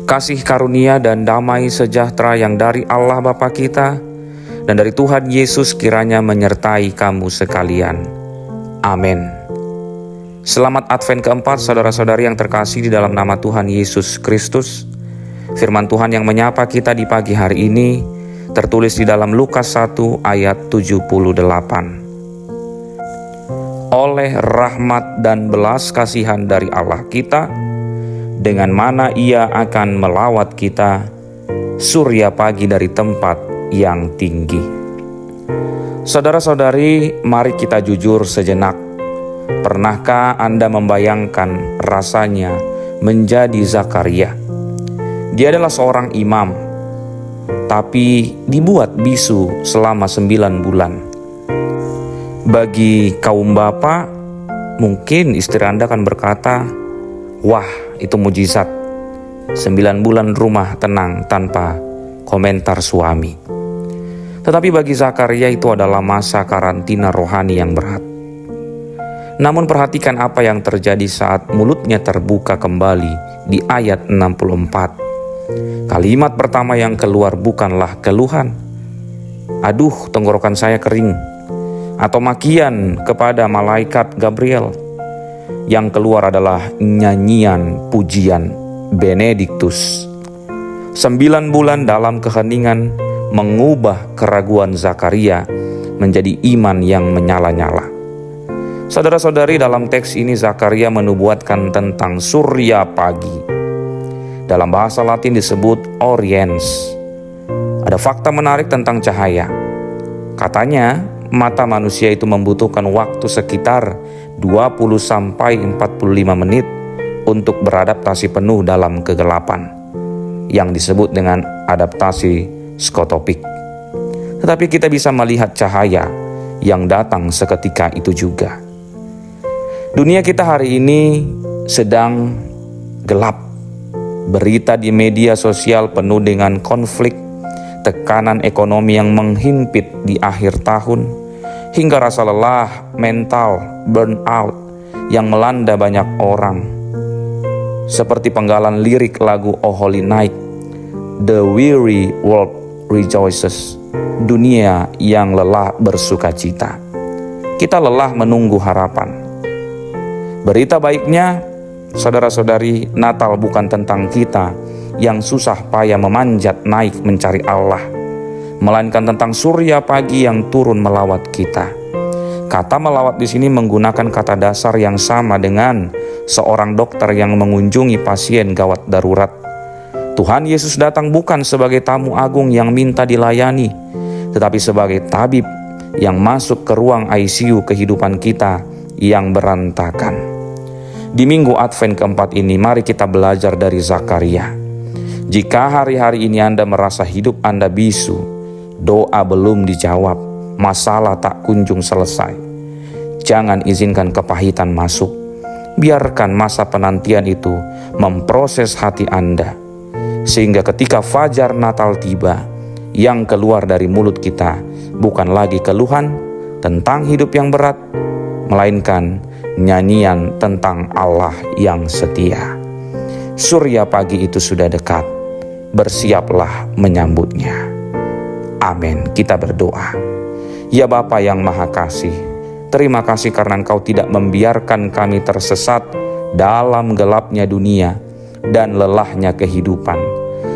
Kasih karunia dan damai sejahtera yang dari Allah Bapa kita dan dari Tuhan Yesus kiranya menyertai kamu sekalian. Amin. Selamat Advent keempat saudara-saudari yang terkasih di dalam nama Tuhan Yesus Kristus. Firman Tuhan yang menyapa kita di pagi hari ini tertulis di dalam Lukas 1 ayat 78. Oleh rahmat dan belas kasihan dari Allah kita, dengan mana Ia akan melawat kita surya pagi dari tempat yang tinggi. Saudara-saudari, mari kita jujur sejenak. Pernahkah Anda membayangkan rasanya menjadi Zakaria? Dia adalah seorang imam, tapi dibuat bisu selama 9 bulan. Bagi kaum bapak, mungkin istri Anda akan berkata, wah, itu mujizat. 9 bulan rumah tenang tanpa komentar suami. Tetapi bagi Zakaria itu adalah masa karantina rohani yang berat. Namun perhatikan apa yang terjadi saat mulutnya terbuka kembali di ayat 64. Kalimat pertama yang keluar bukanlah keluhan, aduh tenggorokan saya kering, atau makian kepada malaikat Gabriel. Yang keluar adalah nyanyian pujian Benediktus. 9 bulan dalam keheningan mengubah keraguan Zakaria menjadi iman yang menyala-nyala. Saudara-saudari, dalam teks ini Zakaria menubuatkan tentang surya pagi. Dalam bahasa Latin disebut oriens. Ada fakta menarik tentang cahaya. Katanya, mata manusia itu membutuhkan waktu sekitar 20-45 menit untuk beradaptasi penuh dalam kegelapan, yang disebut dengan adaptasi skotopik. Tetapi kita bisa melihat cahaya yang datang seketika itu juga. Dunia kita hari ini sedang gelap. Berita di media sosial penuh dengan konflik, tekanan ekonomi yang menghimpit di akhir tahun, hingga rasa lelah mental, burnout yang melanda banyak orang. Seperti penggalan lirik lagu Oh Holy Night, The weary world rejoices. Dunia yang lelah bersuka cita. Kita lelah menunggu harapan. Berita baiknya, saudara-saudari, Natal bukan tentang kita yang susah payah memanjat naik mencari Allah, melainkan tentang surya pagi yang turun melawat kita. Kata melawat di sini menggunakan kata dasar yang sama dengan seorang dokter yang mengunjungi pasien gawat darurat. Tuhan Yesus datang bukan sebagai tamu agung yang minta dilayani, tetapi sebagai tabib yang masuk ke ruang ICU kehidupan kita yang berantakan. Di minggu Advent keempat ini, mari kita belajar dari Zakaria. Jika hari-hari ini Anda merasa hidup Anda bisu, doa belum dijawab, masalah tak kunjung selesai, jangan izinkan kepahitan masuk. Biarkan masa penantian itu memproses hati Anda, sehingga ketika fajar Natal tiba, yang keluar dari mulut kita bukan lagi keluhan tentang hidup yang berat, melainkan nyanyian tentang Allah yang setia. Surya pagi itu sudah dekat, bersiaplah menyambutnya. Amin. Kita berdoa. Ya Bapa yang Maha Kasih, terima kasih karena Engkau tidak membiarkan kami tersesat dalam gelapnya dunia dan lelahnya kehidupan.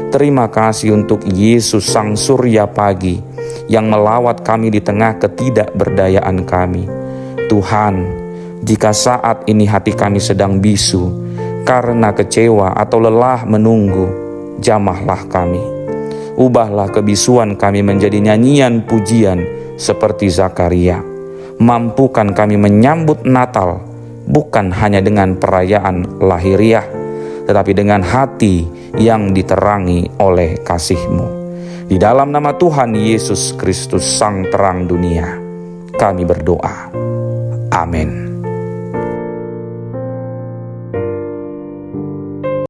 Terima kasih untuk Yesus Sang Surya Pagi yang melawat kami di tengah ketidakberdayaan kami. Tuhan, jika saat ini hati kami sedang bisu karena kecewa atau lelah menunggu, jamahlah kami. Ubahlah kebisuan kami menjadi nyanyian pujian seperti Zakaria. Mampukan kami menyambut Natal bukan hanya dengan perayaan lahiriah, tetapi dengan hati yang diterangi oleh kasih-Mu. Di dalam nama Tuhan Yesus Kristus Sang Terang Dunia, kami berdoa. Amin.